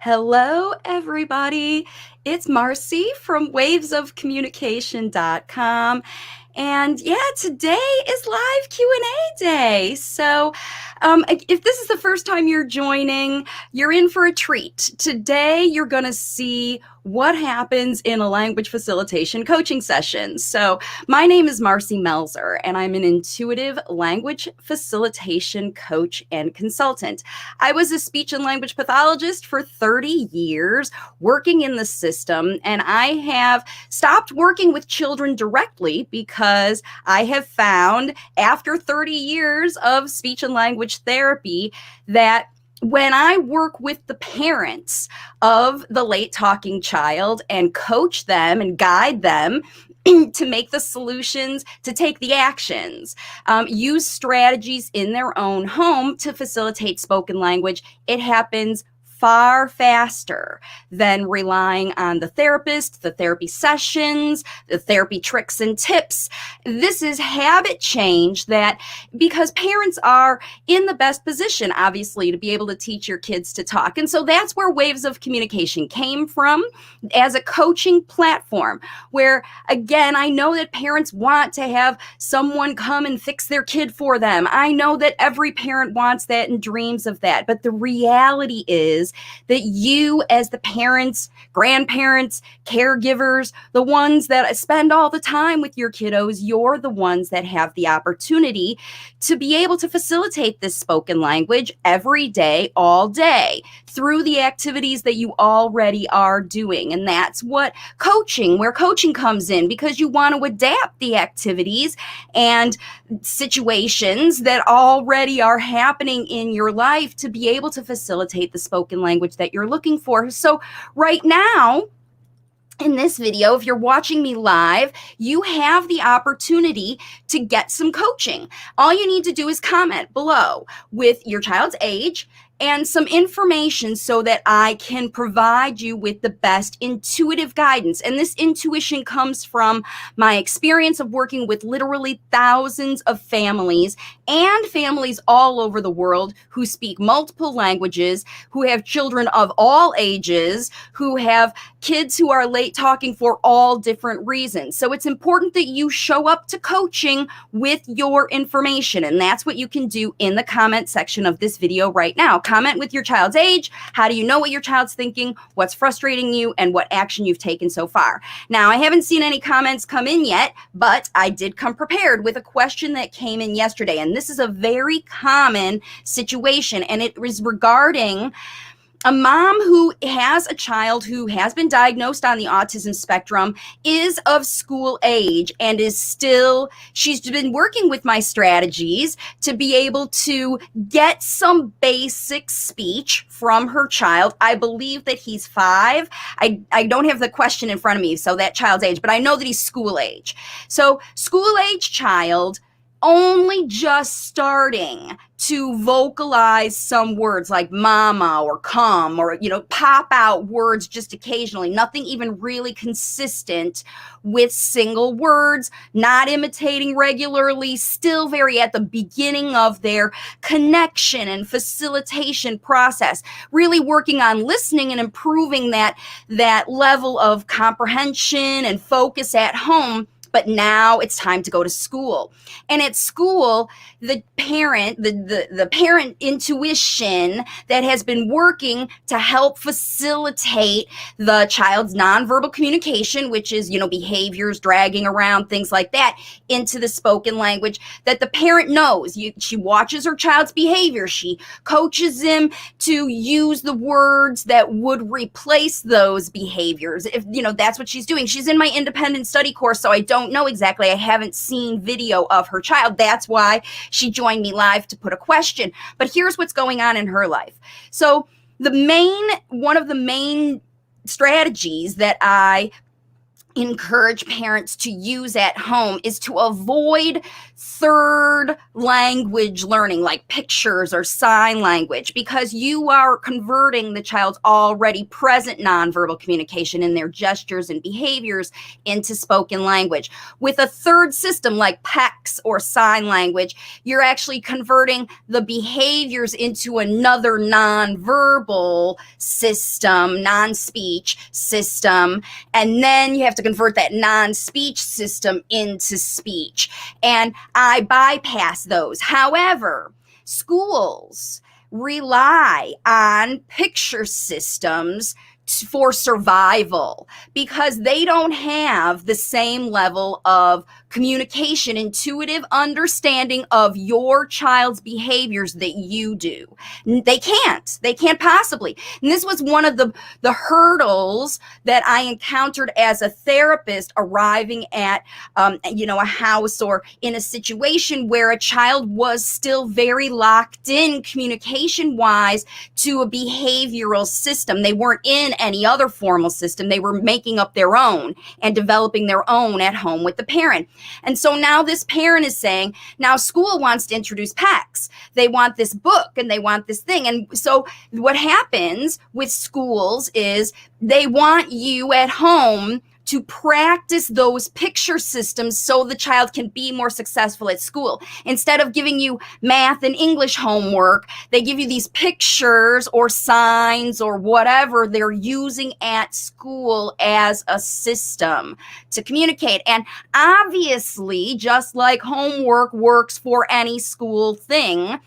Hello, everybody. It's Marcy from wavesofcommunication.com. And yeah, today is live Q&A day. So if this is the first time you're joining, you're in for a treat. Today, you're going to see what happens in a language facilitation coaching session. So my name is Marcy Melzer, and I'm an intuitive language facilitation coach and consultant. I was a speech and language pathologist for 30 years working in the system, and I have stopped working with children directly because I have found after 30 years of speech and language therapy that when I work with the parents of the late talking child and coach them and guide them to make the solutions, to take the actions, use strategies in their own home to facilitate spoken language, it happens far faster than relying on the therapist, the therapy sessions, the therapy tricks and tips. This is habit change that, because parents are in the best position, obviously, to be able to teach your kids to talk. And so that's where Waves of Communication came from as a coaching platform where, again, I know that parents want to have someone come and fix their kid for them. I know that every parent wants that and dreams of that. But the reality is that you, as the parents, grandparents, caregivers, the ones that spend all the time with your kiddos, you're the ones that have the opportunity to be able to facilitate this spoken language every day, all day, through the activities that you already are doing. And that's where coaching comes in, because you want to adapt the activities and situations that already are happening in your life to be able to facilitate the spoken language that you're looking for. So right now, in this video, if you're watching me live, you have the opportunity to get some coaching. All you need to do is comment below with your child's age and some information so that I can provide you with the best intuitive guidance. And this intuition comes from my experience of working with literally thousands of families and families all over the world who speak multiple languages, who have children of all ages, who have kids who are late talking for all different reasons. So it's important that you show up to coaching with your information. And that's what you can do in the comment section of this video right now. Comment with your child's age. How do you know what your child's thinking? What's frustrating you? And what action you've taken so far. Now, I haven't seen any comments come in yet, but I did come prepared with a question that came in yesterday. And this is a very common situation. And it was regarding a mom who has a child who has been diagnosed on the autism spectrum, is of school age, and she's been working with my strategies to be able to get some basic speech from her child. I believe that he's 5. I don't have the question in front of me, so that child's age, but I know that he's school age. So school age child, only just starting to vocalize some words like mama or come, or, pop out words just occasionally, nothing even really consistent with single words, not imitating regularly, still very at the beginning of their connection and facilitation process, really working on listening and improving that level of comprehension and focus at home. But now it's time to go to school. And at school, the parent, the parent intuition that has been working to help facilitate the child's nonverbal communication, which is, behaviors, dragging around, things like that, into the spoken language that the parent knows. She watches her child's behavior. She coaches him to use the words that would replace those behaviors. If, that's what she's doing. She's in my independent study course, so I don't know exactly. I haven't seen video of her child. That's why she joined me live to put a question. But here's what's going on in her life. So one of the main strategies that I encourage parents to use at home is to avoid third language learning, like pictures or sign language, because you are converting the child's already present nonverbal communication in their gestures and behaviors into spoken language. With a third system like PECS or sign language, you're actually converting the behaviors into another nonverbal system, non-speech system, and then you have to convert that non-speech system into speech. And I bypass those. However, schools rely on picture systems for survival because they don't have the same level of communication, intuitive understanding of your child's behaviors that you do. They can't possibly. And this was one of the hurdles that I encountered as a therapist arriving at, a house or in a situation where a child was still very locked in communication wise to a behavioral system. They weren't in any other formal system. They were making up their own and developing their own at home with the parent. And so now this parent is saying, now school wants to introduce PECS. They want this book and they want this thing. And so what happens with schools is they want you at home to practice those picture systems so the child can be more successful at school. Instead of giving you math and English homework, they give you these pictures or signs or whatever they're using at school as a system to communicate. And obviously, just like homework works for any school thing,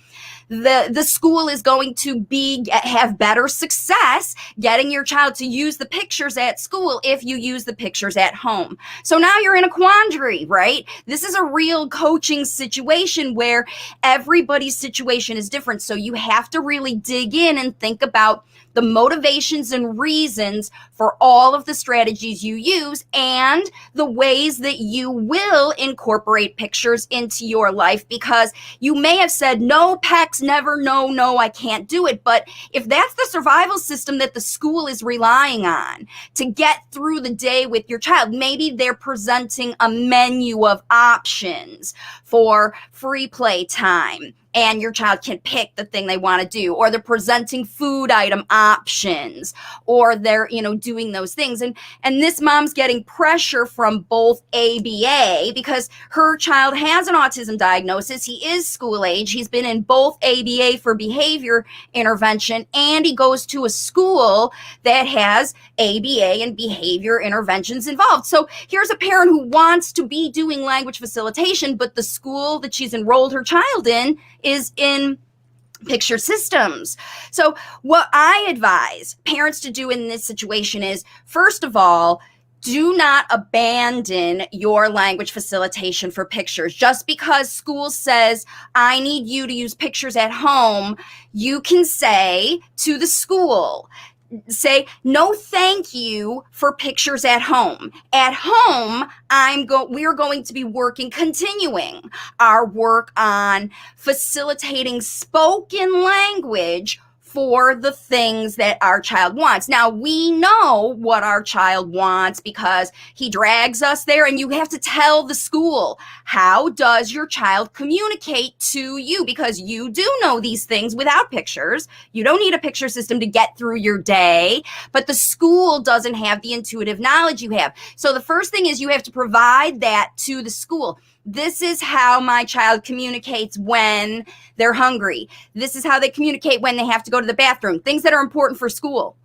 the school is going to have better success getting your child to use the pictures at school if you use the pictures at home. So now you're in a quandary, right? This is a real coaching situation where everybody's situation is different. So you have to really dig in and think about the motivations and reasons for all of the strategies you use and the ways that you will incorporate pictures into your life, because you may have said, no, PECS, never, no, I can't do it. But if that's the survival system that the school is relying on to get through the day with your child, maybe they're presenting a menu of options for free play time, and your child can pick the thing they want to do, or they're presenting food item options, or they're, doing those things. And this mom's getting pressure from both ABA because her child has an autism diagnosis. He is school age. He's been in both ABA for behavior intervention, and he goes to a school that has ABA and behavior interventions involved. So here's a parent who wants to be doing language facilitation, but the school that she's enrolled her child in is in picture systems. So what I advise parents to do in this situation is, first of all, do not abandon your language facilitation for pictures. Just because school says, I need you to use pictures at home, you can say to the school, no, thank you for pictures at home. At home, we're going to be continuing our work on facilitating spoken language for the things that our child wants. Now, we know what our child wants because he drags us there, and you have to tell the school, how does your child communicate to you? Because you do know these things without pictures. You don't need a picture system to get through your day, but the school doesn't have the intuitive knowledge you have. So the first thing is you have to provide that to the school. This is how my child communicates when they're hungry. This is how they communicate when they have to go to the bathroom. Things that are important for school.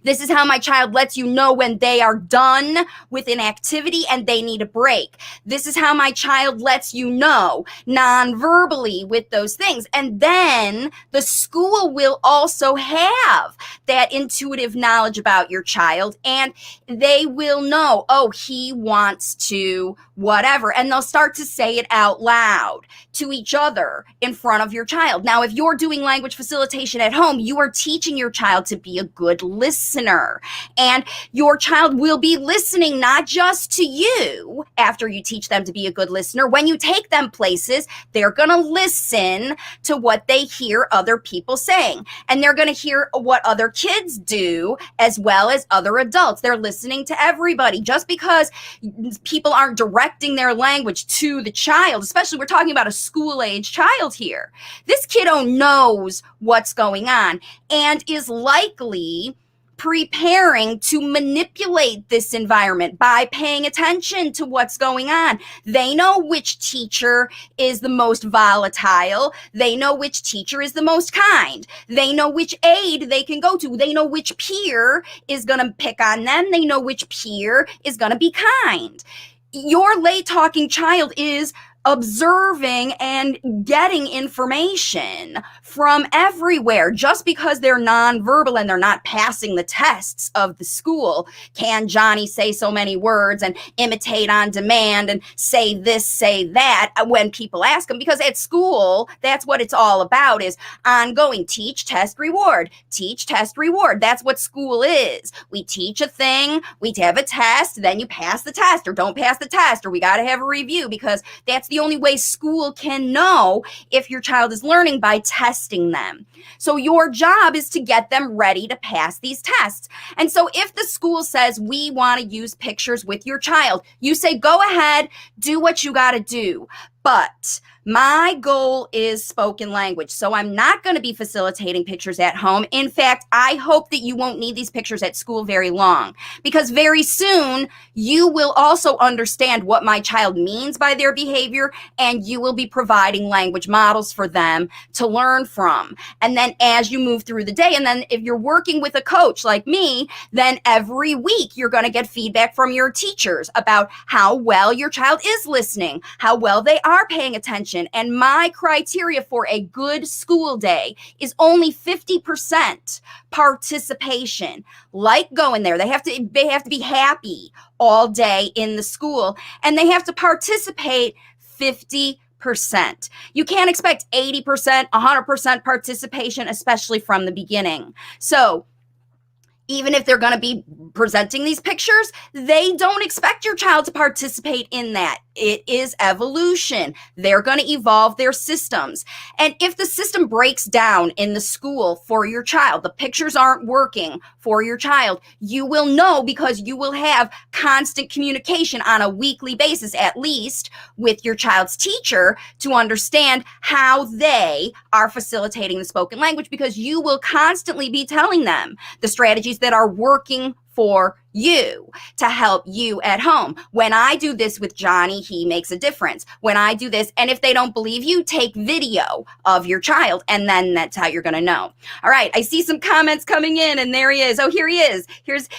This is how my child lets you know when they are done with an activity and they need a break. This is how my child lets you know non-verbally with those things. And then the school will also have that intuitive knowledge about your child, and they will know, oh, he wants to whatever. And they'll start to say it out loud to each other in front of your child. Now, if you're doing language facilitation at home, you are teaching your child to be a good listener listener. And your child will be listening not just to you after you teach them to be a good listener. When you take them places, they're going to listen to what they hear other people saying. And they're going to hear what other kids do as well as other adults. They're listening to everybody. Just because people aren't directing their language to the child, especially we're talking about a school-age child here, this kiddo knows what's going on and is likely preparing to manipulate this environment by paying attention to what's going on. They know which teacher is the most volatile. They know which teacher is the most kind. They know which aide they can go to. They know which peer is going to pick on them. They know which peer is going to be kind. Your late talking child is observing and getting information from everywhere. Just because they're nonverbal and they're not passing the tests of the school, can Johnny say so many words and imitate on demand and say this, say that when people ask him? Because at school, that's what it's all about, is ongoing teach, test, reward. Teach, test, reward. That's what school is. We teach a thing, we have a test, then you pass the test or don't pass the test, or we got to have a review, because that's the only way school can know if your child is learning, by testing them. So your job is to get them ready to pass these tests. And so if the school says, we want to use pictures with your child, you say, go ahead, do what you got to do. But my goal is spoken language. So I'm not going to be facilitating pictures at home. In fact, I hope that you won't need these pictures at school very long, because very soon you will also understand what my child means by their behavior, and you will be providing language models for them to learn from. And then as you move through the day, and then if you're working with a coach like me, then every week you're going to get feedback from your teachers about how well your child is listening, how well they are paying attention. And my criteria for a good school day is only 50% participation. Like going there, they have to be happy all day in the school, and they have to participate 50%. You can't expect 80%, 100% participation, especially from the beginning. So even if they're going to be presenting these pictures, they don't expect your child to participate in that. It is evolution. They're going to evolve their systems. And if the system breaks down in the school for your child, the pictures aren't working for your child, you will know, because you will have constant communication on a weekly basis, at least with your child's teacher, to understand how they are facilitating the spoken language, because you will constantly be telling them the strategies that are working for you to help you at home. When I do this with Johnny, he makes a difference. When I do this, and if they don't believe you, take video of your child, and then that's how you're going to know. All right, I see some comments coming in, and there he is. Oh, here he is.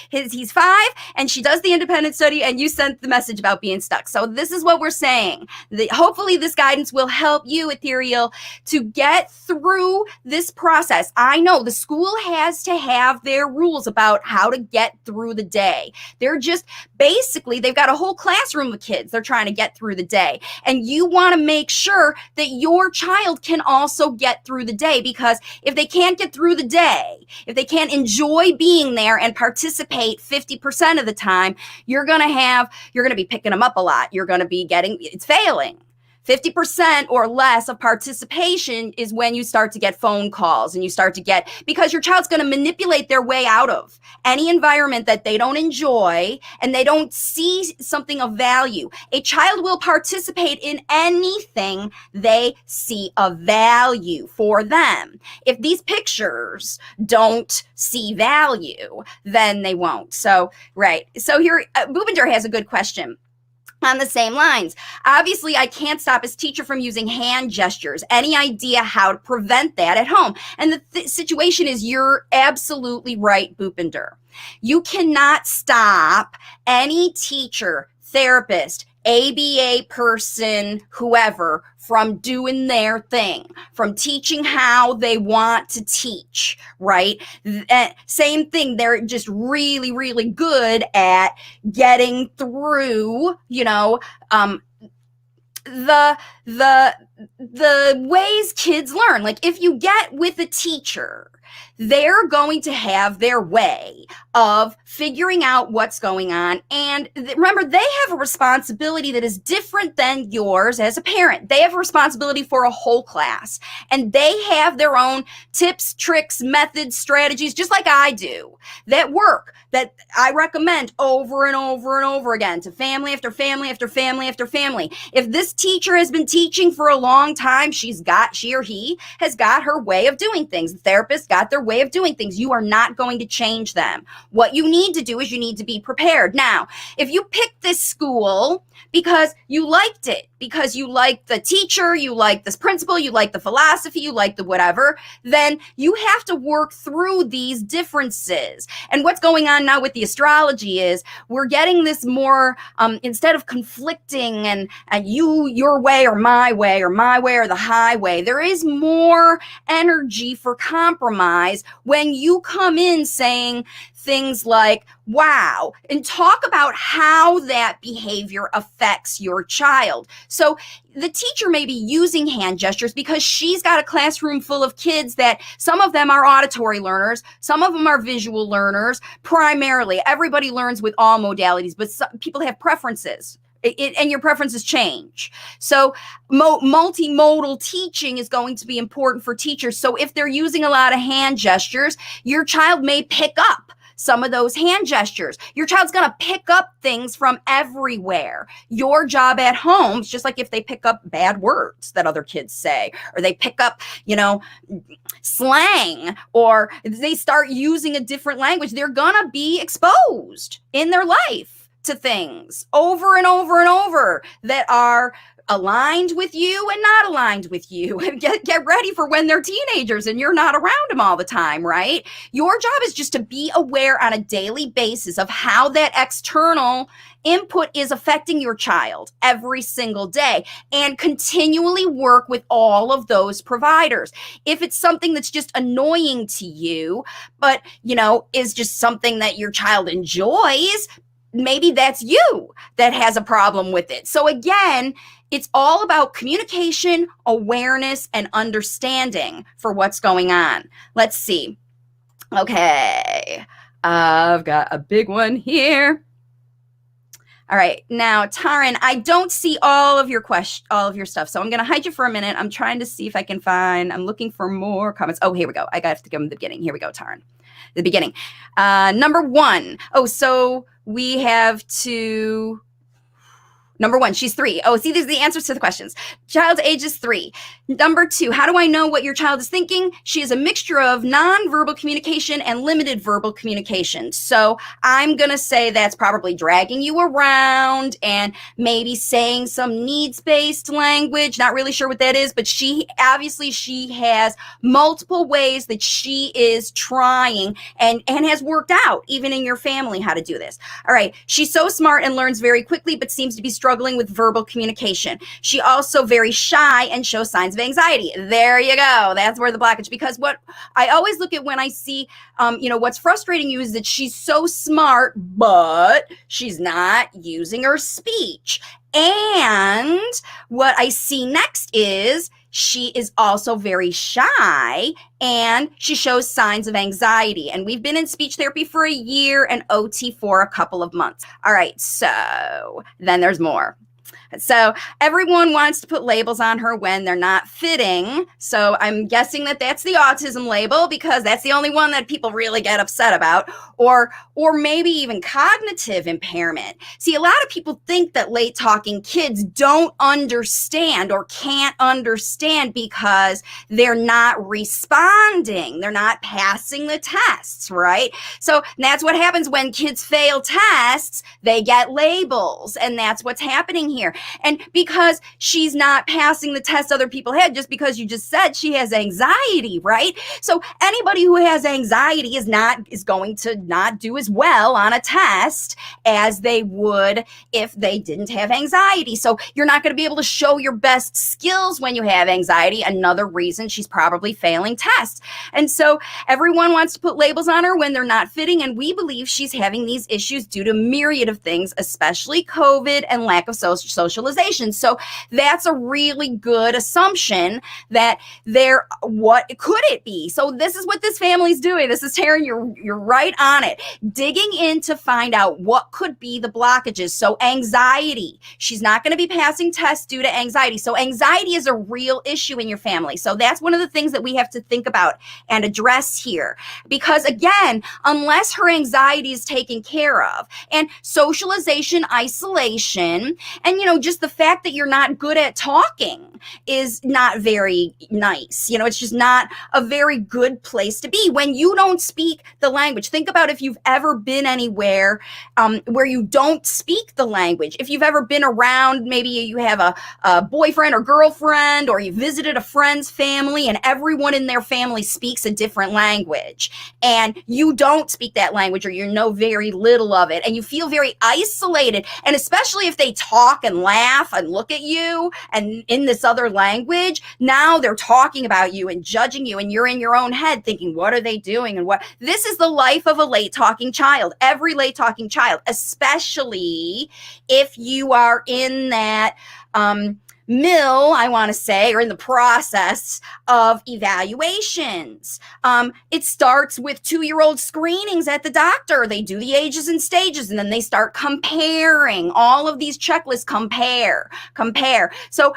He's 5, and she does the independent study, and you sent the message about being stuck. So this is what we're saying. Hopefully this guidance will help you, Ethereal, to get through this process. I know the school has to have their rules about how to get through the day. They're just basically, they've got a whole classroom of kids they're trying to get through the day. And you want to make sure that your child can also get through the day, because if they can't get through the day, if they can't enjoy being there and participate 50% of the time, you're going to be picking them up a lot. You're going to be it's failing. 50% or less of participation is when you start to get phone calls, and you start to get, because your child's going to manipulate their way out of any environment that they don't enjoy and they don't see something of value. A child will participate in anything they see of value for them. If these pictures don't see value, then they won't. So, right. So here, Bubinder has a good question on the same lines. Obviously, I can't stop his teacher from using hand gestures. Any idea how to prevent that at home? And the situation is, you're absolutely right, Bhupinder. You cannot stop any teacher, therapist, ABA person, whoever, from doing their thing, from teaching how they want to teach, right? Same thing. They're just really, really good at getting through, the the ways kids learn. Like if you get with a teacher, they're going to have their way of figuring out what's going on. And remember, they have a responsibility that is different than yours as a parent. They have a responsibility for a whole class, and they have their own tips, tricks, methods, strategies, just like I do, that work, that I recommend over and over and over again to family after family after family after family. If this teacher has been teaching for a long time, she or he has got her way of doing things. The therapist got their way of doing things. You are not going to change them. What you need to do is you need to be prepared. Now, if you pick this school because you liked it, because you like the teacher, you like this principal, you like the philosophy, you like the whatever, then you have to work through these differences. And what's going on now with the astrology is we're getting this more, instead of conflicting and your way or my way or the highway, there is more energy for compromise when you come in saying things like, wow, and talk about how that behavior affects your child. So the teacher may be using hand gestures because she's got a classroom full of kids that some of them are auditory learners, some of them are visual learners. Primarily, everybody learns with all modalities, but some people have preferences. And your preferences change. So multimodal teaching is going to be important for teachers. So if they're using a lot of hand gestures, your child may pick up some of those hand gestures. Your child's going to pick up things from everywhere. Your job at home is just like if they pick up bad words that other kids say, or they pick up, slang, or they start using a different language, they're going to be exposed in their life to things over and over and over that are aligned with you and not aligned with you. And get ready for when they're teenagers and you're not around them all the time, right? Your job is just to be aware on a daily basis of how that external input is affecting your child every single day, and continually work with all of those providers. If it's something that's just annoying to you, but is just something that your child enjoys, maybe that's you that has a problem with it. So again, it's all about communication, awareness, and understanding for what's going on. Let's see. Okay, I've got a big one here. All right, now, Taryn, I don't see all of your stuff, so I'm going to hide you for a minute. I'm trying to see if I can I'm looking for more comments. Oh, here we go. I got to give them the beginning. Here we go, Taryn. The beginning. Number 1. Oh, so we have to... Number 1, she's 3. Oh, see, these are the answers to the questions. Child's age is 3. Number 2, how do I know what your child is thinking? She is a mixture of nonverbal communication and limited verbal communication. So I'm going to say that's probably dragging you around and maybe saying some needs-based language. Not really sure what that is, but she has multiple ways that she is trying and has worked out, even in your family, how to do this. All right. She's so smart and learns very quickly, but seems to be struggling with verbal communication. She also very shy and shows signs of anxiety. There you go. That's where the blockage, because what I always look at when I see, what's frustrating you is that she's so smart, but she's not using her speech. And what I see next is she is also very shy and she shows signs of anxiety. And we've been in speech therapy for a year and OT for a couple of months. All right, so then there's more. So everyone wants to put labels on her when they're not fitting. So I'm guessing that that's the autism label because that's the only one that people really get upset about, or maybe even cognitive impairment. See, a lot of people think that late talking kids don't understand or can't understand because they're not responding. They're not passing the tests, right? So that's what happens when kids fail tests. They get labels, and that's what's happening here. And because she's not passing the test other people had, just because you just said she has anxiety, right? So anybody who has anxiety is going to not do as well on a test as they would if they didn't have anxiety. So you're not going to be able to show your best skills when you have anxiety. Another reason she's probably failing tests. And so everyone wants to put labels on her when they're not fitting. And we believe she's having these issues due to a myriad of things, especially COVID and lack of social socialization. So that's a really good assumption that what could it be? So this is what this family's doing. This is Taryn, you're right on it. Digging in to find out what could be the blockages. So anxiety. She's not going to be passing tests due to anxiety. So anxiety is a real issue in your family. So that's one of the things that we have to think about and address here. Because again, unless her anxiety is taken care of, and socialization, isolation, and just the fact that you're not good at talking is not very nice. It's just not a very good place to be when you don't speak the language. Think about if you've ever been anywhere where you don't speak the language. If you've ever been around, maybe you have a boyfriend or girlfriend, or you visited a friend's family and everyone in their family speaks a different language and you don't speak that language, or you know very little of it, and you feel very isolated. And especially if they talk and laugh and look at you and in this other language, now they're talking about you and judging you, and you're in your own head thinking, what are they doing? And this is the life of a late talking child. Every late talking child, especially if you are in that I want to say, or in the process of evaluations. It starts with 2-year-old screenings at the doctor. They do the ages and stages, and then they start comparing all of these checklists. Compare. So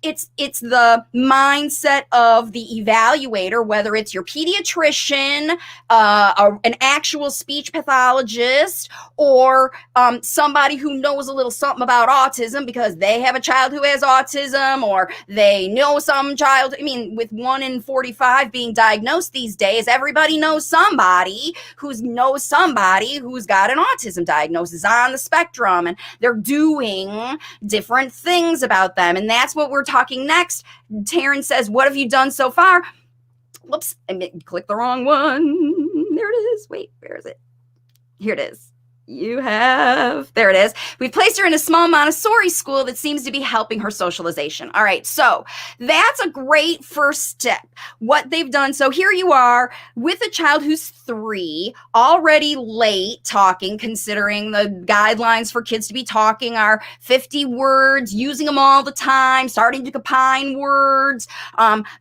it's the mindset of the evaluator, whether it's your pediatrician, an actual speech pathologist, or somebody who knows a little something about autism because they have a child who has autism, or they know some child. With 1 in 45 being diagnosed these days, everybody knows somebody who's got an autism diagnosis on the spectrum, and they're doing different things about them. And that's what we're talking next. Taryn says, what have you done so far? Whoops, I clicked the wrong one. There it is. Wait, where is it? Here it is. There it is. We placed her in a small Montessori school that seems to be helping her socialization. All right, so that's a great first step, what they've done. So here you are with a child who's 3, already late talking, considering the guidelines for kids to be talking are 50 words, using them all the time, starting to combine words,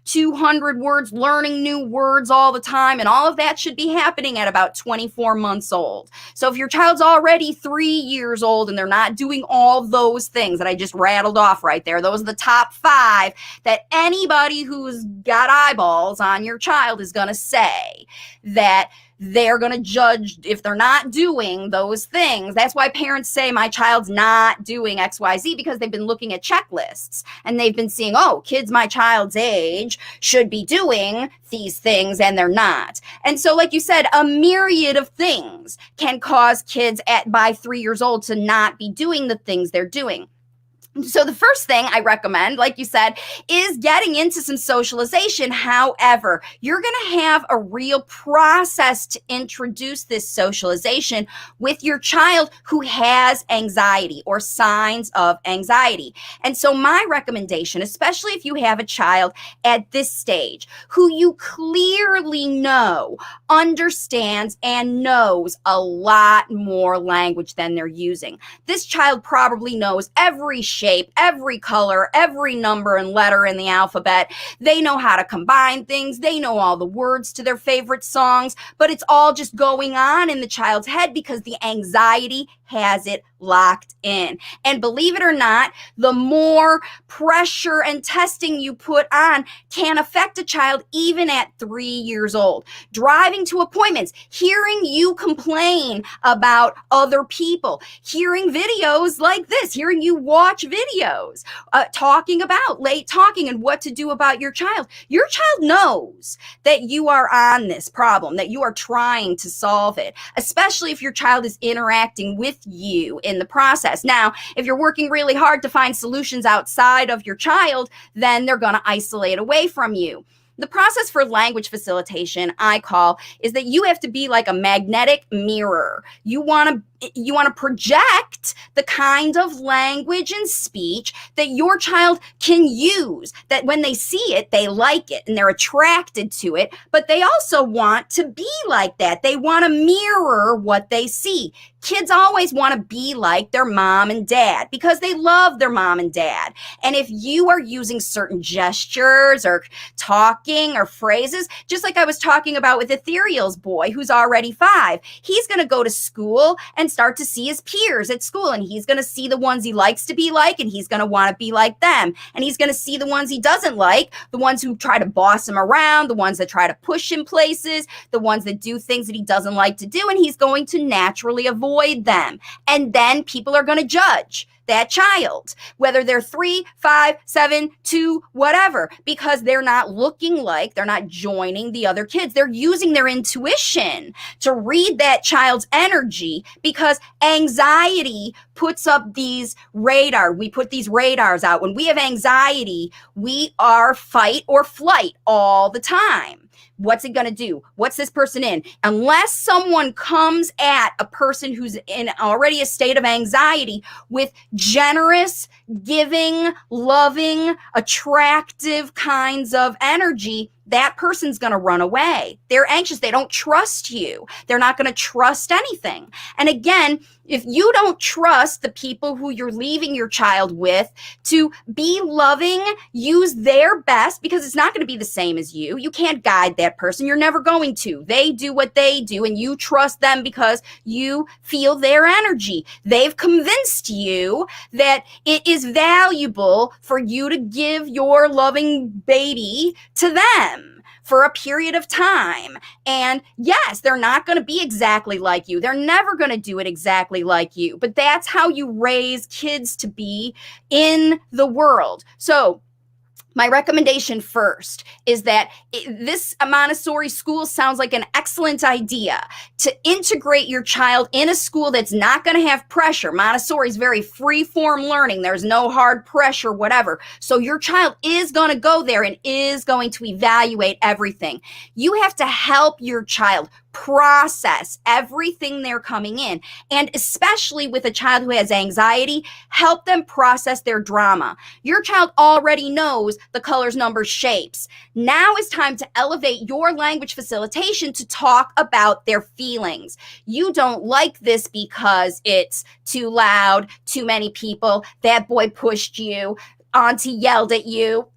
200 words, learning new words all the time, and all of that should be happening at about 24 months old. So if your child's already 3 years old and they're not doing all those things that I just rattled off right there, those are the top 5 that anybody who's got eyeballs on your child is going to say that they're going to judge if they're not doing those things. That's why parents say my child's not doing XYZ, because they've been looking at checklists and they've been seeing, kids my child's age should be doing these things and they're not. And so, like you said, a myriad of things can cause kids by 3 years old to not be doing the things they're doing. So the first thing I recommend, like you said, is getting into some socialization. However, you're going to have a real process to introduce this socialization with your child who has anxiety or signs of anxiety. And so my recommendation, especially if you have a child at this stage who you clearly know understands and knows a lot more language than they're using. This child probably knows every shape, every color, every number and letter in the alphabet. They know how to combine things. They know all the words to their favorite songs, but it's all just going on in the child's head because the anxiety has it locked in. And believe it or not, the more pressure and testing you put on can affect a child even at 3 years old. Driving to appointments, hearing you complain about other people, hearing videos like this, hearing you watch videos, talking about late talking and what to do about your child. Your child knows that you are on this problem, that you are trying to solve it, especially if your child is interacting with you in the process. Now, if you're working really hard to find solutions outside of your child, then they're going to isolate away from you. The process for language facilitation, I call, is that you have to be like a magnetic mirror. You want to you want to project the kind of language and speech that your child can use, that when they see it, they like it and they're attracted to it, but they also want to be like that. They want to mirror what they see. Kids always want to be like their mom and dad because they love their mom and dad. And if you are using certain gestures or talking or phrases, just like I was talking about with Ethereal's boy who's already 5, he's going to go to school and start to see his peers at school, and he's going to see the ones he likes to be like, and he's going to want to be like them. And he's going to see the ones he doesn't like, the ones who try to boss him around, the ones that try to push him places, the ones that do things that he doesn't like to do, and he's going to naturally avoid them. And then people are going to judge that child, whether they're 3, 5, 7, 2, whatever, because they're not looking like, they're not joining the other kids. They're using their intuition to read that child's energy, because anxiety puts up these radar. We put these radars out. When we have anxiety, we are fight or flight all the time. What's it going to do? What's this person in? Unless someone comes at a person who's in already a state of anxiety with generous, giving, loving, attractive kinds of energy, that person's going to run away. They're anxious. They don't trust you. They're not going to trust anything. And again, if you don't trust the people who you're leaving your child with to be loving, use their best, because it's not going to be the same as you. You can't guide that person. You're never going to. They do what they do, and you trust them because you feel their energy. They've convinced you that it is valuable for you to give your loving baby to them for a period of time. And yes, they're not going to be exactly like you. They're never going to do it exactly like you. But that's how you raise kids to be in the world. So my recommendation first is that this Montessori school sounds like an excellent idea to integrate your child in a school that's not going to have pressure. Montessori is very free-form learning. There's no hard pressure, whatever. So your child is going to go there and is going to evaluate everything. You have to help your child process everything they're coming in. And especially with a child who has anxiety, help them process their drama. Your child already knows the colors, numbers, shapes. Now is time to elevate your language facilitation to talk about their feelings. You don't like this because it's too loud, too many people, that boy pushed you, Auntie yelled at you,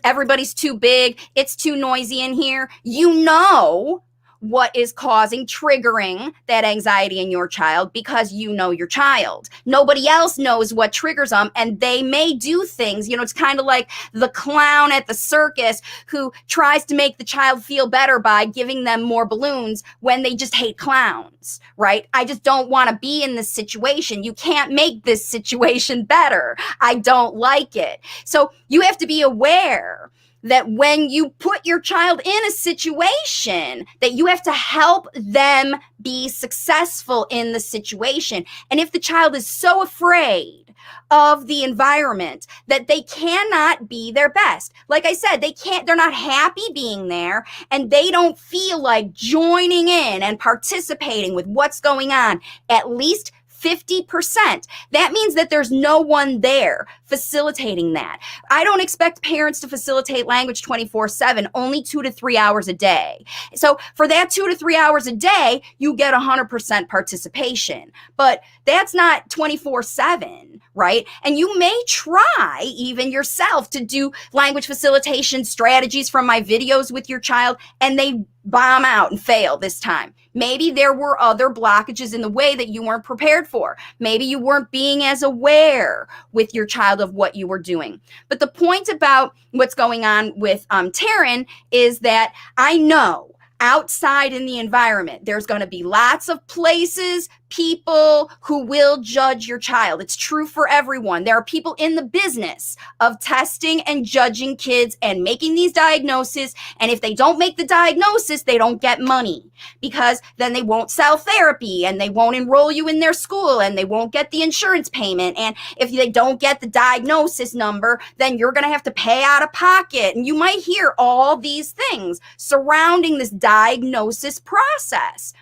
everybody's too big, it's too noisy in here. You know what is triggering that anxiety in your child, because you know your child. Nobody else knows what triggers them, and they may do things. It's kind of like the clown at the circus who tries to make the child feel better by giving them more balloons when they just hate clowns, right? I just don't want to be in this situation. You can't make this situation better. I don't like it. So you have to be aware that when you put your child in a situation, that you have to help them be successful in the situation. And if the child is so afraid of the environment that they cannot be their best, like I said, they're not happy being there, and they don't feel like joining in and participating with what's going on, at least 50%. That means that there's no one there facilitating that. I don't expect parents to facilitate language 24/7, only 2 to 3 hours a day. So for that 2 to 3 hours a day, you get 100% participation. But that's not 24/7, right? And you may try even yourself to do language facilitation strategies from my videos with your child, and they bomb out and fail this time. Maybe there were other blockages in the way that you weren't prepared for. Maybe you weren't being as aware with your child of what you were doing. But the point about what's going on with Taryn is that I know outside in the environment, there's going to be lots of places, people who will judge your child. It's true for everyone. There are people in the business of testing and judging kids and making these diagnoses. And if they don't make the diagnosis, they don't get money, because then they won't sell therapy, and they won't enroll you in their school, and they won't get the insurance payment. And if they don't get the diagnosis number, then you're going to have to pay out of pocket. And you might hear all these things surrounding this diagnosis process.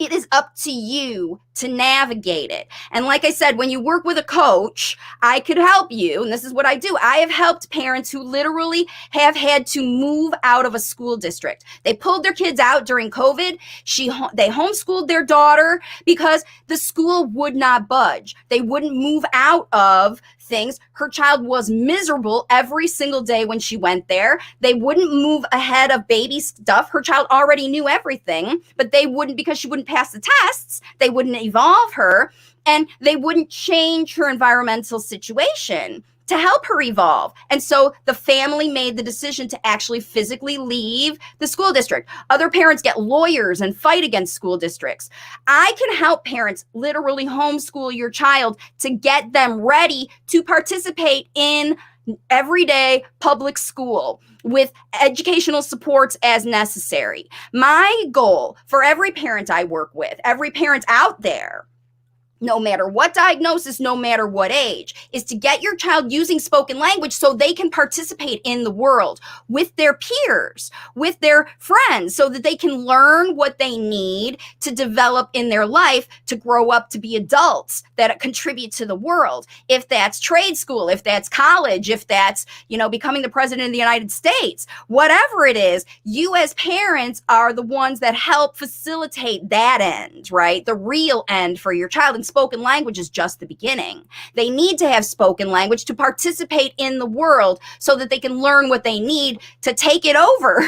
It is up to you to navigate it. And like I said, when you work with a coach, I could help you. And this is what I do. I have helped parents who literally have had to move out of a school district. They pulled their kids out during COVID. They homeschooled their daughter because the school would not budge. They wouldn't move out of things. Her child was miserable every single day when she went there. They wouldn't move ahead of baby stuff. Her child already knew everything, but they wouldn't, because she wouldn't pass the tests, they wouldn't evolve her, and they wouldn't change her environmental situation to help her evolve. And so the family made the decision to actually physically leave the school district. Other parents get lawyers and fight against school districts. I can help parents literally homeschool your child to get them ready to participate in everyday public school with educational supports as necessary. My goal for every parent I work with, every parent out there, no matter what diagnosis, no matter what age, is to get your child using spoken language so they can participate in the world with their peers, with their friends, so that they can learn what they need to develop in their life to grow up to be adults that contribute to the world. If that's trade school, if that's college, if that's, becoming the president of the United States, whatever it is, you as parents are the ones that help facilitate that end, right? The real end for your child. And spoken language is just the beginning. They need to have spoken language to participate in the world so that they can learn what they need to take it over.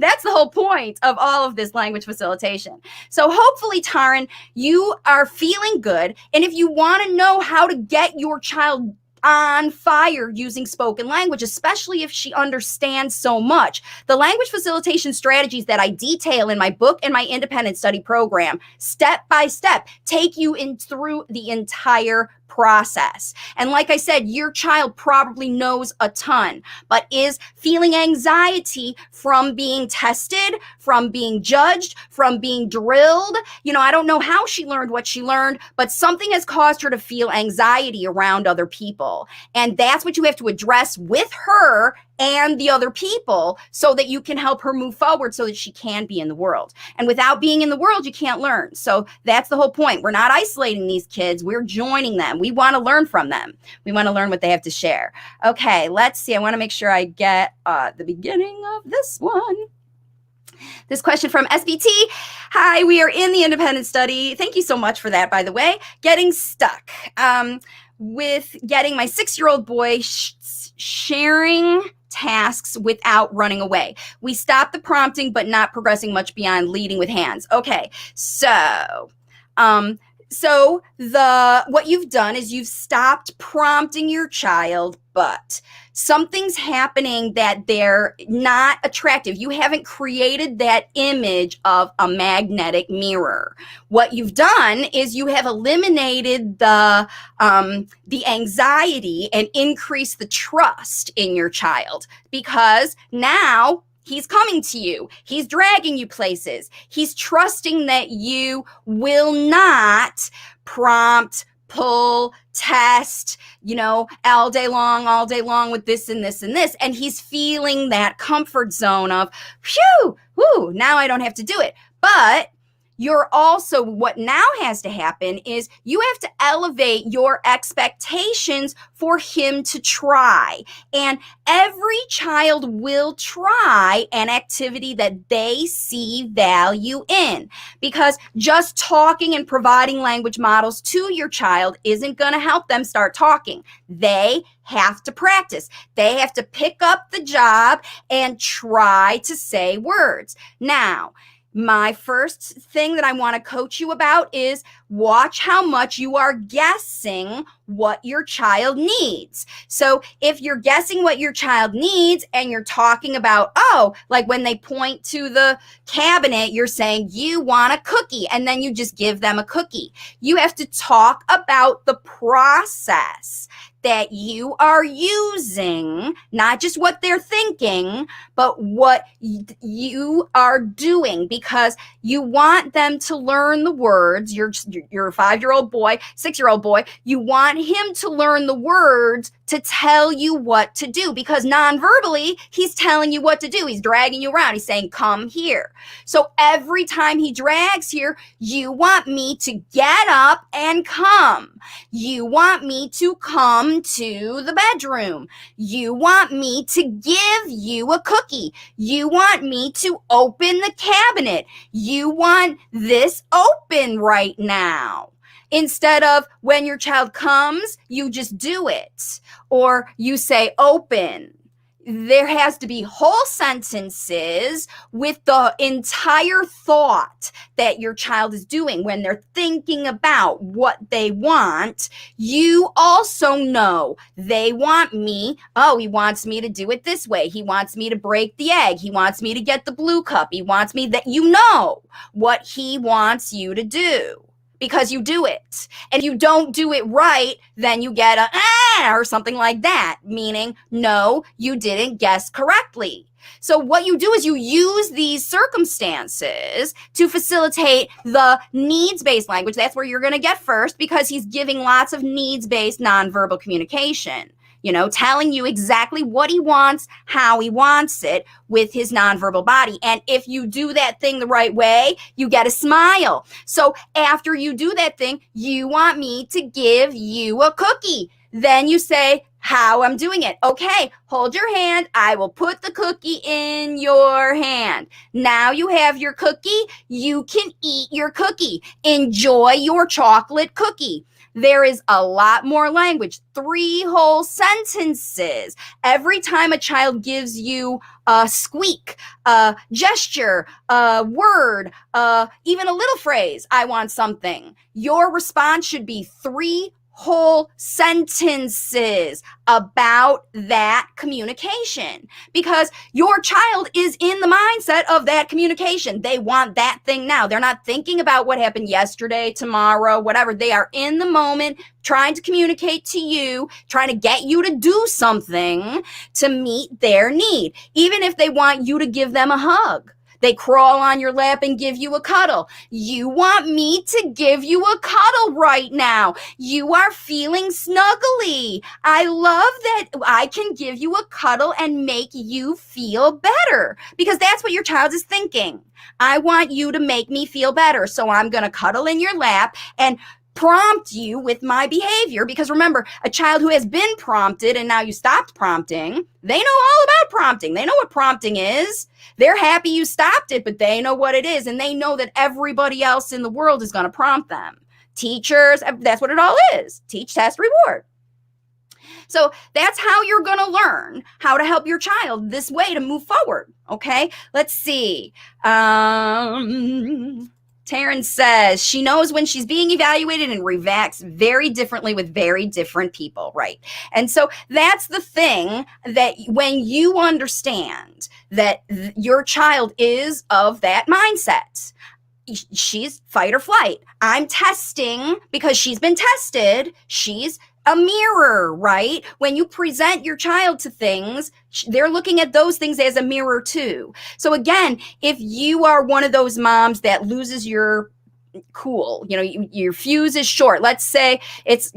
That's the whole point of all of this language facilitation. So hopefully, Taryn, you are feeling good. And if you want to know how to get your child on fire using spoken language, especially if she understands so much, the language facilitation strategies that I detail in my book and my independent study program, step by step, take you through the entire process. And like I said, your child probably knows a ton, but is feeling anxiety from being tested, from being judged, from being drilled. I don't know how she learned what she learned, but something has caused her to feel anxiety around other people. And that's what you have to address with her and the other people so that you can help her move forward so that she can be in the world. And without being in the world, you can't learn. So that's the whole point. We're not isolating these kids. We're joining them. We want to learn from them. We want to learn what they have to share. Okay, let's see. I want to make sure I get the beginning of this one. This question from SBT. Hi, we are in the independent study. Thank you so much for that, by the way. Getting stuck with getting my 6-year-old boy sharing tasks without running away. We stopped the prompting, but not progressing much beyond leading with hands. Okay, so what you've done is you've stopped prompting your child, but something's happening that they're not attractive. You haven't created that image of a magnetic mirror. What you've done is you have eliminated the anxiety and increased the trust in your child, because now he's coming to you. He's dragging you places. He's trusting that you will not prompt, pull, test, all day long with this and this and this. And he's feeling that comfort zone of, phew, whoo, now I don't have to do it. But you're also, what now has to happen is you have to elevate your expectations for him to try. And every child will try an activity that they see value in, because just talking and providing language models to your child isn't going to help them start talking. They have to practice. They have to pick up the job and try to say words. Now, my first thing that I want to coach you about is watch how much you are guessing what your child needs. So if you're guessing what your child needs and you're talking about, like when they point to the cabinet, you're saying you want a cookie, and then you just give them a cookie. You have to talk about the process that you are using, not just what they're thinking, but what you are doing, because you want them to learn the words. Your 5-year-old boy, 6-year-old boy, you want him to learn the words to tell you what to do, because non-verbally, he's telling you what to do. He's dragging you around. He's saying, come here. So every time he drags here, you want me to get up and come. You want me to come to the bedroom. You want me to give you a cookie. You want me to open the cabinet. You want this open right now. Instead of when your child comes, you just do it, or you say open. There has to be whole sentences with the entire thought that your child is doing when they're thinking about what they want. You also know they want me. Oh, he wants me to do it this way. He wants me to break the egg. He wants me to get the blue cup. He wants me that you know what he wants you to do, because you do it. And if you don't do it right, then you get a or something like that, meaning, no, you didn't guess correctly. So what you do is you use these circumstances to facilitate the needs-based language. That's where you're going to get first, because he's giving lots of needs-based nonverbal communication. Telling you exactly what he wants, how he wants it with his nonverbal body. And if you do that thing the right way, you get a smile. So after you do that thing, you want me to give you a cookie. Then you say, how I'm doing it. Okay, hold your hand. I will put the cookie in your hand. Now you have your cookie. You can eat your cookie. Enjoy your chocolate cookie. There is a lot more language, 3 whole sentences. Every time a child gives you a squeak, a gesture, a word, even a little phrase, I want something, your response should be 3 whole sentences about that communication, because your child is in the mindset of that communication. They want that thing now. They're not thinking about what happened yesterday, tomorrow, whatever. They are in the moment, trying to communicate to you, trying to get you to do something to meet their need. Even if they want you to give them a hug, they crawl on your lap and give you a cuddle. You want me to give you a cuddle right now. You are feeling snuggly. I love that I can give you a cuddle and make you feel better, because that's what your child is thinking. I want you to make me feel better. So I'm going to cuddle in your lap and prompt you with my behavior, because remember, a child who has been prompted and now you stopped prompting, they know all about prompting. They know what prompting is. They're happy you stopped it, but they know what it is, and they know that everybody else in the world is going to prompt them. Teachers, that's what it all is. Teach, test, reward. So that's how you're going to learn how to help your child this way to move forward. Okay, let's see. Taryn says she knows when she's being evaluated and reacts very differently with very different people, right? And so that's the thing, that when you understand that your child is of that mindset, she's fight or flight. I'm testing because she's been tested. She's a mirror, right? When you present your child to things, they're looking at those things as a mirror too. So again, if you are one of those moms that loses your cool, your fuse is short. Let's say it's,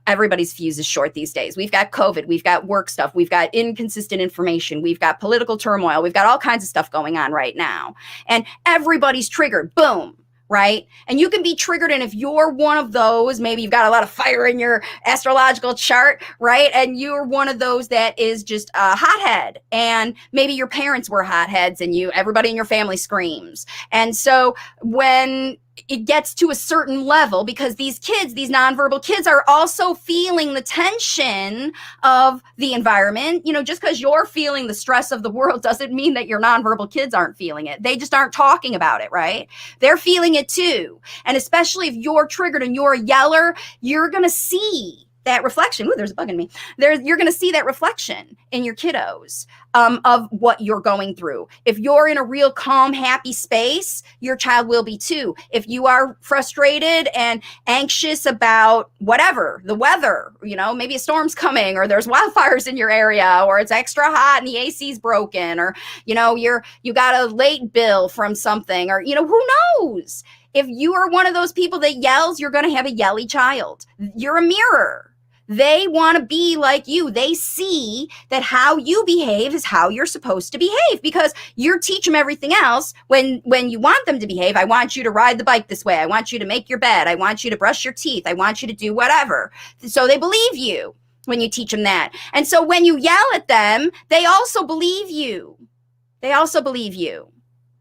everybody's fuse is short these days. We've got COVID, we've got work stuff, we've got inconsistent information, we've got political turmoil, we've got all kinds of stuff going on right now. And everybody's triggered, boom. Right? And you can be triggered. And if you're one of those, maybe you've got a lot of fire in your astrological chart, right? And you're one of those that is just a hothead. And maybe your parents were hotheads and everybody in your family screams. And so when it gets to a certain level, because these kids, these nonverbal kids, are also feeling the tension of the environment. Just because you're feeling the stress of the world doesn't mean that your nonverbal kids aren't feeling it. They just aren't talking about it, right? They're feeling it too. And especially if you're triggered and you're a yeller, you're going to see that reflection. Ooh, there's a bug in me. You're going to see that reflection in your kiddos of what you're going through. If you're in a real calm, happy space, your child will be too. If you are frustrated and anxious about whatever, the weather, maybe a storm's coming, or there's wildfires in your area, or it's extra hot and the AC's broken, or, you got a late bill from something, or, who knows? If you are one of those people that yells, you're going to have a yelly child. You're a mirror. They want to be like you. They see that how you behave is how you're supposed to behave, because you teach them everything else when you want them to behave. I want you to ride the bike this way. I want you to make your bed. I want you to brush your teeth. I want you to do whatever. So they believe you when you teach them that. And so when you yell at them, they also believe you. They also believe you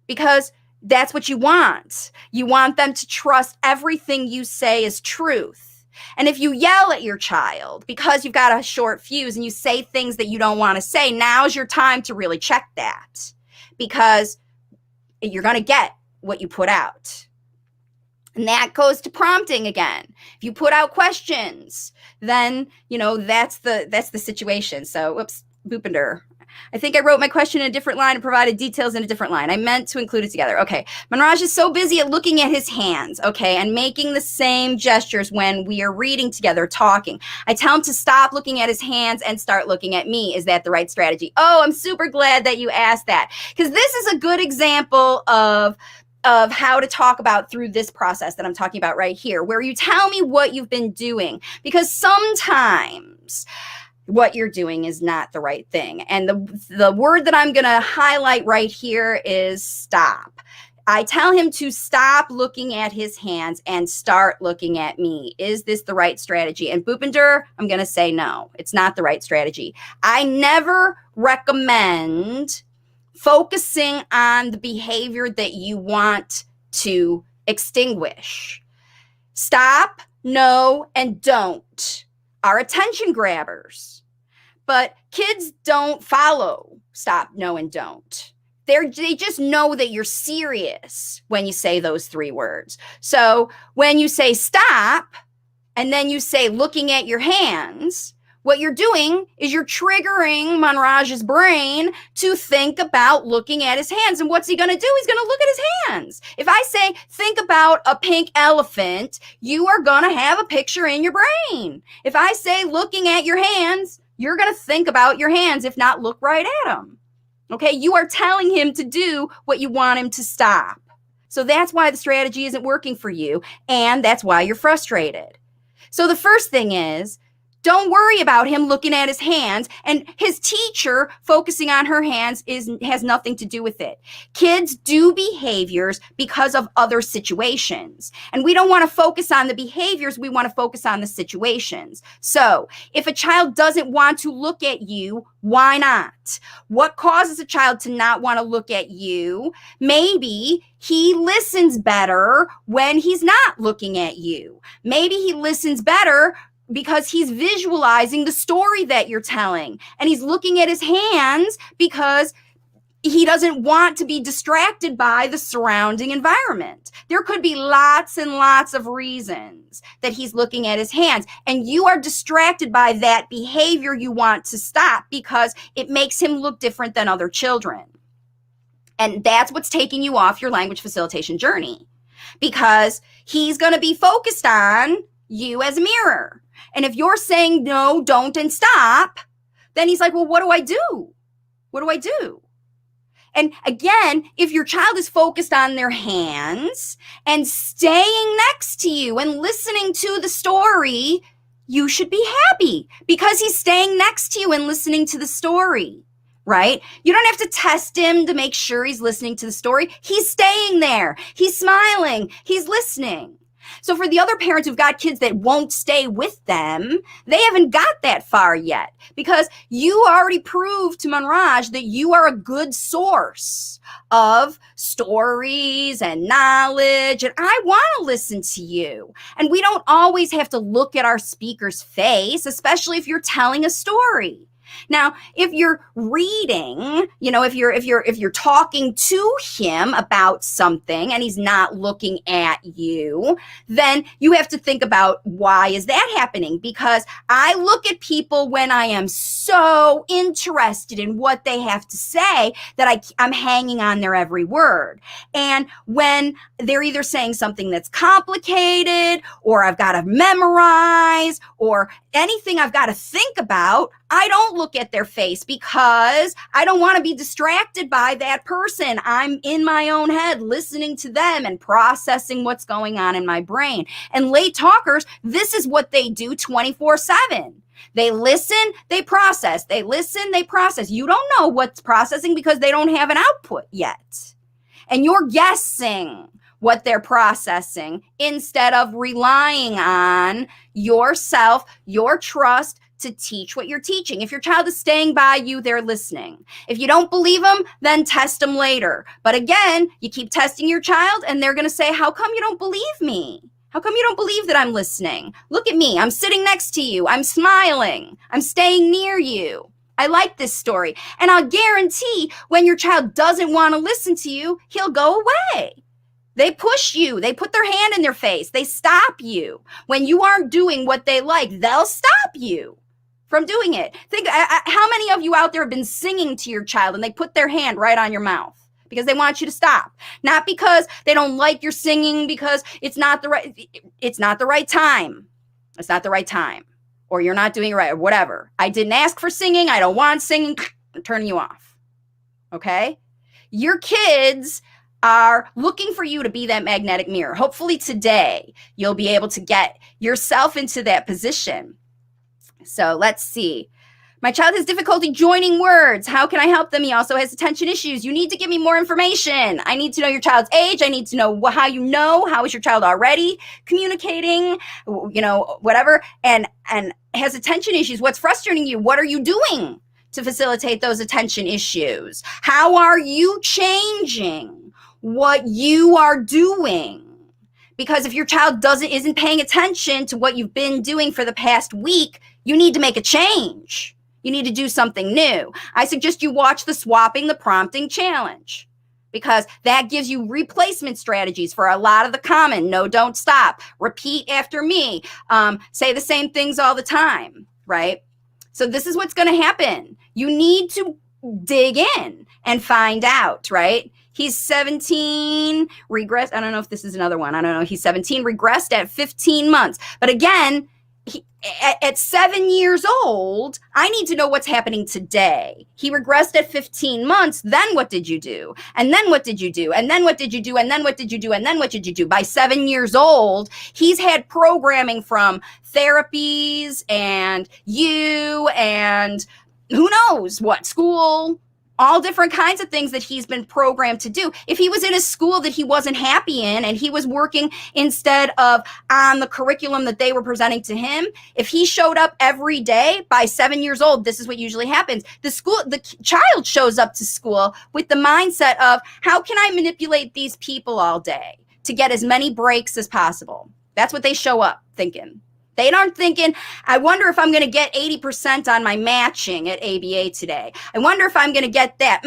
because that's what you want. You want them to trust everything you say is truth. And if you yell at your child because you've got a short fuse and you say things that you don't want to say, now's your time to really check that, because you're going to get what you put out. And that goes to prompting again. If you put out questions, then, that's the situation. So, whoops, Boopinder. I think I wrote my question in a different line and provided details in a different line. I meant to include it together. Okay. Manraj is so busy at looking at his hands, okay, and making the same gestures when we are reading together, talking. I tell him to stop looking at his hands and start looking at me. Is that the right strategy? Oh, I'm super glad that you asked that, because this is a good example of how to talk about through this process that I'm talking about right here, where you tell me what you've been doing, because sometimes what you're doing is not the right thing. And the word that I'm going to highlight right here is stop. I tell him to stop looking at his hands and start looking at me. Is this the right strategy? And Bhupinder, I'm going to say no, it's not the right strategy. I never recommend focusing on the behavior that you want to extinguish. Stop, no, and don't are attention grabbers. But kids don't follow stop, no, and don't. They just know that you're serious when you say those three words. So when you say stop, and then you say looking at your hands, what you're doing is you're triggering Manraj's brain to think about looking at his hands. And what's he going to do? He's going to look at his hands. If I say, think about a pink elephant, you are going to have a picture in your brain. If I say looking at your hands, you're going to think about your hands, if not look right at them. Okay, you are telling him to do what you want him to stop. So that's why the strategy isn't working for you, and that's why you're frustrated. So the first thing is, don't worry about him looking at his hands, and his teacher focusing on her hands has nothing to do with it. Kids do behaviors because of other situations, and we don't want to focus on the behaviors. We want to focus on the situations. So if a child doesn't want to look at you, why not? What causes a child to not want to look at you? Maybe he listens better when he's not looking at you. Maybe he listens better because he's visualizing the story that you're telling, and he's looking at his hands because he doesn't want to be distracted by the surrounding environment. There could be lots and lots of reasons that he's looking at his hands, and you are distracted by that behavior you want to stop because it makes him look different than other children. And that's what's taking you off your language facilitation journey, because he's going to be focused on you as a mirror. And if you're saying no, don't, and stop, then he's like, well, what do I do? What do I do? And again, if your child is focused on their hands and staying next to you and listening to the story, you should be happy because he's staying next to you and listening to the story, right? You don't have to test him to make sure he's listening to the story. He's staying there. He's smiling. He's listening. So for the other parents who've got kids that won't stay with them, they haven't got that far yet, because you already proved to Manraj that you are a good source of stories and knowledge, and I want to listen to you. And we don't always have to look at our speaker's face, especially if you're telling a story. Now, if you're reading, if you're talking to him about something and he's not looking at you, then you have to think about, why is that happening? Because I look at people when I am so interested in what they have to say that I'm hanging on their every word. And when they're either saying something that's complicated, or I've got to memorize, or anything I've got to think about, I don't look at their face because I don't want to be distracted by that person. I'm in my own head listening to them and processing what's going on in my brain. And late talkers, this is what they do 24/7. They listen, they process. They listen, they process. You don't know what's processing because they don't have an output yet. And you're guessing what they're processing instead of relying on yourself, your trust, to teach what you're teaching. If your child is staying by you, they're listening. If you don't believe them, then test them later. But again, you keep testing your child and they're going to say, how come you don't believe me? How come you don't believe that I'm listening? Look at me. I'm sitting next to you. I'm smiling. I'm staying near you. I like this story. And I'll guarantee when your child doesn't want to listen to you, he'll go away. They push you. They put their hand in their face. They stop you. When you aren't doing what they like, they'll stop you from doing it. Think, how many of you out there have been singing to your child and they put their hand right on your mouth because they want you to stop? Not because they don't like your singing, because it's not the right time. It's not the right time. Or you're not doing it right, or whatever. I didn't ask for singing. I don't want singing. I'm turning you off. Okay? Your kids are looking for you to be that magnetic mirror. Hopefully today you'll be able to get yourself into that position. So let's see. My child has difficulty joining words. How can I help them? He also has attention issues. You need to give me more information. I need to know your child's age. I need to know how is your child already communicating, whatever, and has attention issues. What's frustrating you? What are you doing to facilitate those attention issues? How are you changing what you are doing? Because if your child isn't paying attention to what you've been doing for the past week, you need to make a change. You need to do something new. I suggest you watch the Swapping the Prompting Challenge, because that gives you replacement strategies for a lot of the common no, don't stop, repeat after me, say the same things all the time, right? So this is what's going to happen. You need to dig in and find out, right? He's 17, regressed. I don't know if this is another one. I don't know. He's 17, regressed at 15 months. But again, at 7 years old, I need to know what's happening today. He regressed at 15 months. Then what did you do? And then what did you do? And then what did you do? And then what did you do? And then what did you do? By 7 years old, he's had programming from therapies and you and who knows what, school, all different kinds of things that he's been programmed to do. If he was in a school that he wasn't happy in and he was working instead of on the curriculum that they were presenting to him, if he showed up every day by 7 years old, this is what usually happens. The child shows up to school with the mindset of, how can I manipulate these people all day to get as many breaks as possible? That's what they show up thinking. They aren't thinking, I wonder if I'm going to get 80% on my matching at ABA today. I wonder if I'm going to get that.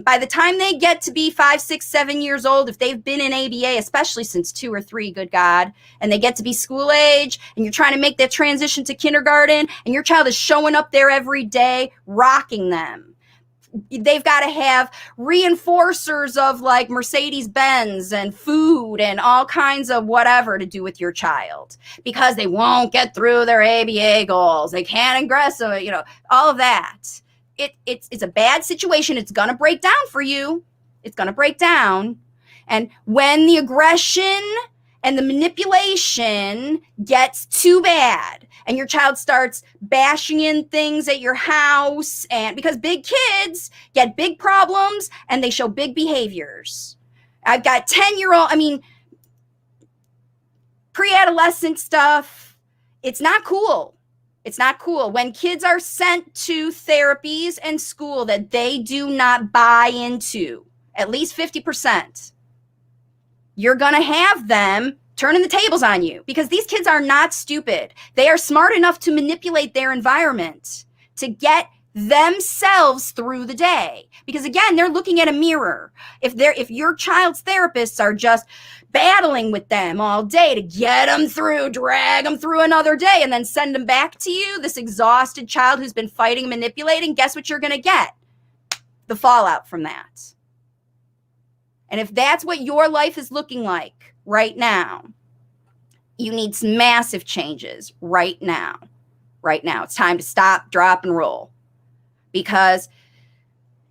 By the time they get to be 5, 6, 7 years old, if they've been in ABA, especially since 2 or 3, good God, and they get to be school age, and you're trying to make that transition to kindergarten, and your child is showing up there every day, rocking them. They've got to have reinforcers of like Mercedes-Benz and food and all kinds of whatever to do with your child, because they won't get through their ABA goals. They can't ingress, all of that. It's a bad situation. It's going to break down for you. It's going to break down. And when the aggression and the manipulation gets too bad, and your child starts bashing in things at your house, and because big kids get big problems and they show big behaviors. I've got 10-year-old, pre-adolescent stuff. It's not cool. It's not cool. When kids are sent to therapies and school that they do not buy into, at least 50%, you're going to have them turning the tables on you, because these kids are not stupid. They are smart enough to manipulate their environment to get themselves through the day. Because again, they're looking at a mirror. If your child's therapists are just battling with them all day to get them through, drag them through another day, and then send them back to you, this exhausted child who's been fighting, manipulating, guess what you're going to get? The fallout from that. And if that's what your life is looking like right now, you need some massive changes right now. right now. It's time to stop, drop, and roll, because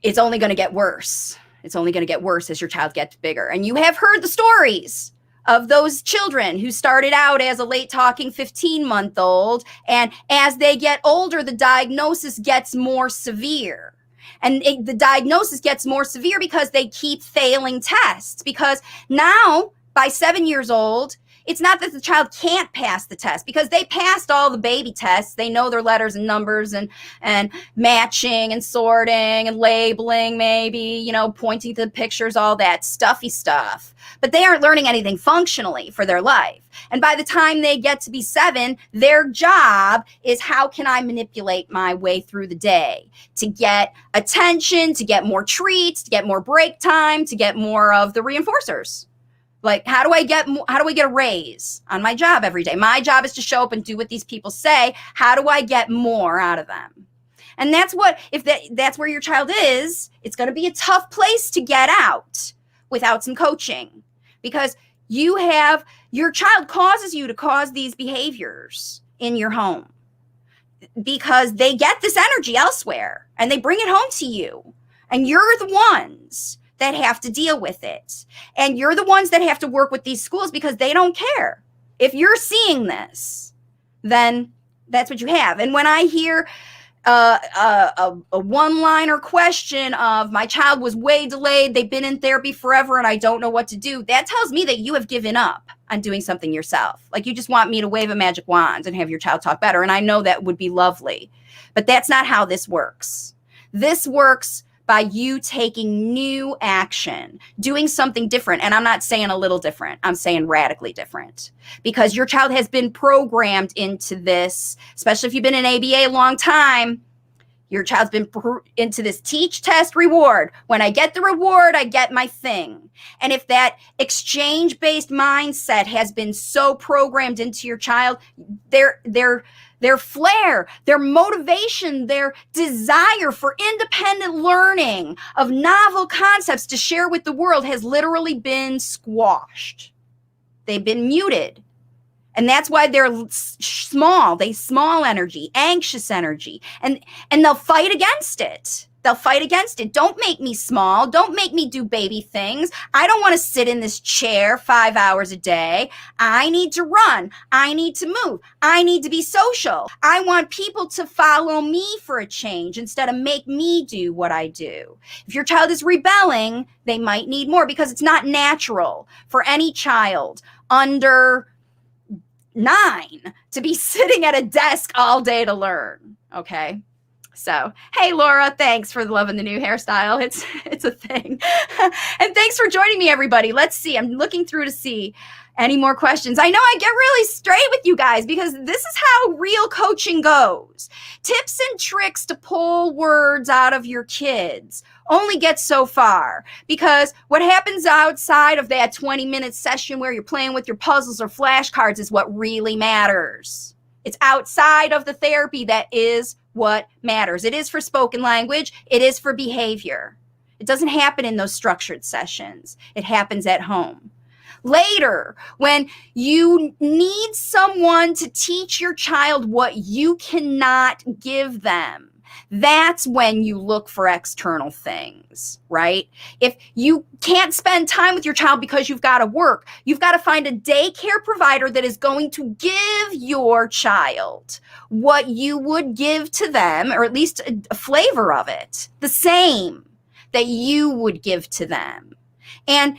it's only going to get worse. It's only going to get worse as your child gets bigger. And you have heard the stories of those children who started out as a late talking 15-month-old. And as they get older, the diagnosis gets more severe. And the diagnosis gets more severe because they keep failing tests. Because now, by 7 years old, it's not that the child can't pass the test, because they passed all the baby tests. They know their letters and numbers and matching and sorting and labeling, maybe, pointing to the pictures, all that stuffy stuff. But they aren't learning anything functionally for their life. And by the time they get to be 7, their job is, how can I manipulate my way through the day to get attention, to get more treats, to get more break time, to get more of the reinforcers. Like, how do I get a raise on my job every day? My job is to show up and do what these people say. How do I get more out of them? And that's that's where your child is, it's going to be a tough place to get out without some coaching, because your child causes you to cause these behaviors in your home, because they get this energy elsewhere and they bring it home to you, and you're the ones that have to deal with it. And you're the ones that have to work with these schools, because they don't care. If you're seeing this, then that's what you have. And when I hear a one-liner question of, my child was way delayed, they've been in therapy forever, and I don't know what to do, that tells me that you have given up on doing something yourself. Like, you just want me to wave a magic wand and have your child talk better. And I know that would be lovely, but that's not how this works. This works by you taking new action, doing something different. And I'm not saying a little different, I'm saying radically different, because your child has been programmed into this, especially if you've been in ABA a long time. Your child's been into this teach, test, reward. When I get the reward, I get my thing. And if that exchange-based mindset has been so programmed into your child, their flair, their motivation, their desire for independent learning of novel concepts to share with the world has literally been squashed. They've been muted. And that's why they're small. Small energy, anxious energy, and they'll fight against it. They'll fight against it. Don't make me small. Don't make me do baby things. I don't want to sit in this chair 5 hours a day. I need to run. I need to move. I need to be social. I want people to follow me for a change instead of make me do what I do. If your child is rebelling, they might need more, because it's not natural for any child under 9 to be sitting at a desk all day to learn. Okay. So, hey, Laura, thanks for loving the new hairstyle. It's a thing. And thanks for joining me, everybody. Let's see. I'm looking through to see any more questions. I know I get really straight with you guys, because this is how real coaching goes. Tips and tricks to pull words out of your kids only get so far, because what happens outside of that 20-minute session where you're playing with your puzzles or flashcards is what really matters. It's outside of the therapy that is what matters. It is for spoken language. It is for behavior. It doesn't happen in those structured sessions. It happens at home. Later, when you need someone to teach your child what you cannot give them, that's when you look for external things, right? If you can't spend time with your child because you've got to work, you've got to find a daycare provider that is going to give your child what you would give to them, or at least a flavor of it, the same that you would give to them. And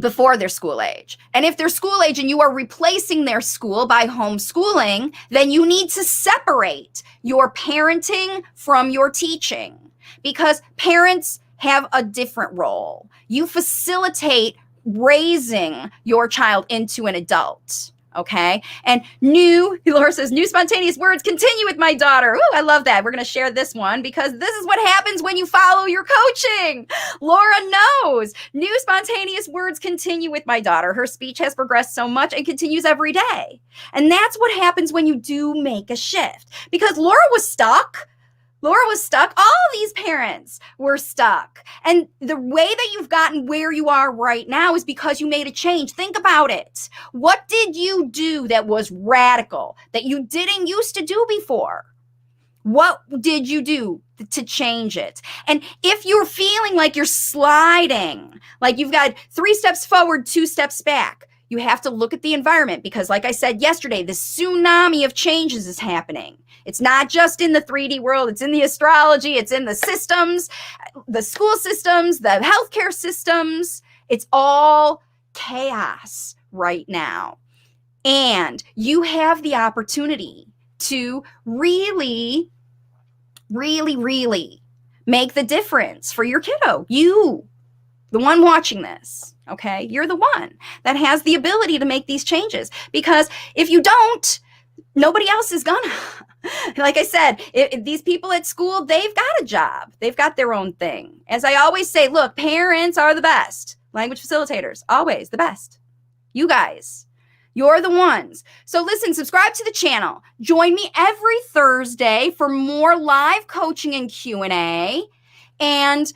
before their school age. And if they're school age and you are replacing their school by homeschooling, then you need to separate your parenting from your teaching, because parents have a different role. You facilitate raising your child into an adult. Okay. And Laura says, new spontaneous words continue with my daughter. Ooh, I love that. We're going to share this one, because this is what happens when you follow your coaching. Laura knows. New spontaneous words continue with my daughter. Her speech has progressed so much and continues every day. And that's what happens when you do make a shift, because Laura was stuck. Laura was stuck. All these parents were stuck. And the way that you've gotten where you are right now is because you made a change. Think about it. What did you do that was radical, that you didn't used to do before? What did you do to change it? And if you're feeling like you're sliding, like you've got 3 steps forward, 2 steps back, you have to look at the environment because, like I said yesterday, this tsunami of changes is happening. It's not just in the 3D world. It's in the astrology. It's in the systems, the school systems, the healthcare systems. It's all chaos right now. And you have the opportunity to really make the difference for your kiddo. You, the one watching this, okay? You're the one that has the ability to make these changes, because if you don't, nobody else is gonna. Like I said, these people at school, they've got a job. They've got their own thing. As I always say, look, parents are the best. Language facilitators, always the best. You guys, you're the ones. So listen, subscribe to the channel. Join me every Thursday for more live coaching and Q&A. And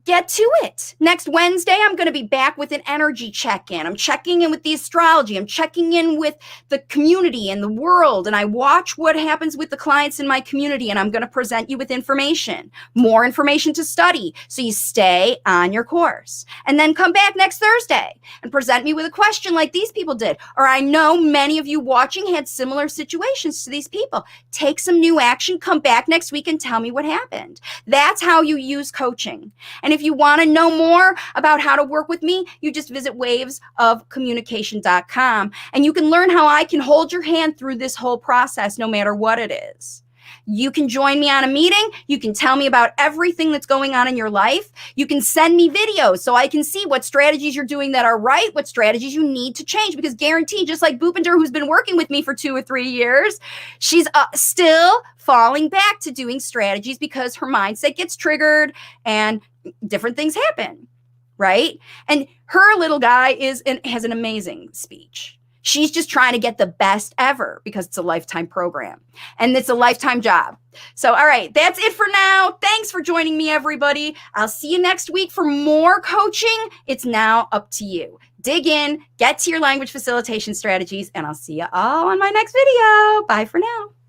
get to it. Next Wednesday, I'm going to be back with an energy check-in. I'm checking in with the astrology. I'm checking in with the community and the world. And I watch what happens with the clients in my community. And I'm going to present you with information, more information to study, so you stay on your course. And then come back next Thursday and present me with a question like these people did. Or I know many of you watching had similar situations to these people. Take some new action. Come back next week and tell me what happened. That's how you use coaching. And if you want to know more about how to work with me, you just visit wavesofcommunication.com, and you can learn how I can hold your hand through this whole process no matter what it is. You can join me on a meeting. You can tell me about everything that's going on in your life. You can send me videos so I can see what strategies you're doing that are right, what strategies you need to change, because guaranteed, just like Bhupinder, who's been working with me for 2 or 3 years, she's still falling back to doing strategies because her mindset gets triggered and different things happen, right? And her little guy has an amazing speech. She's just trying to get the best ever because it's a lifetime program and it's a lifetime job. So, all right, that's it for now. Thanks for joining me, everybody. I'll see you next week for more coaching. It's now up to you. Dig in, get to your language facilitation strategies, and I'll see you all on my next video. Bye for now.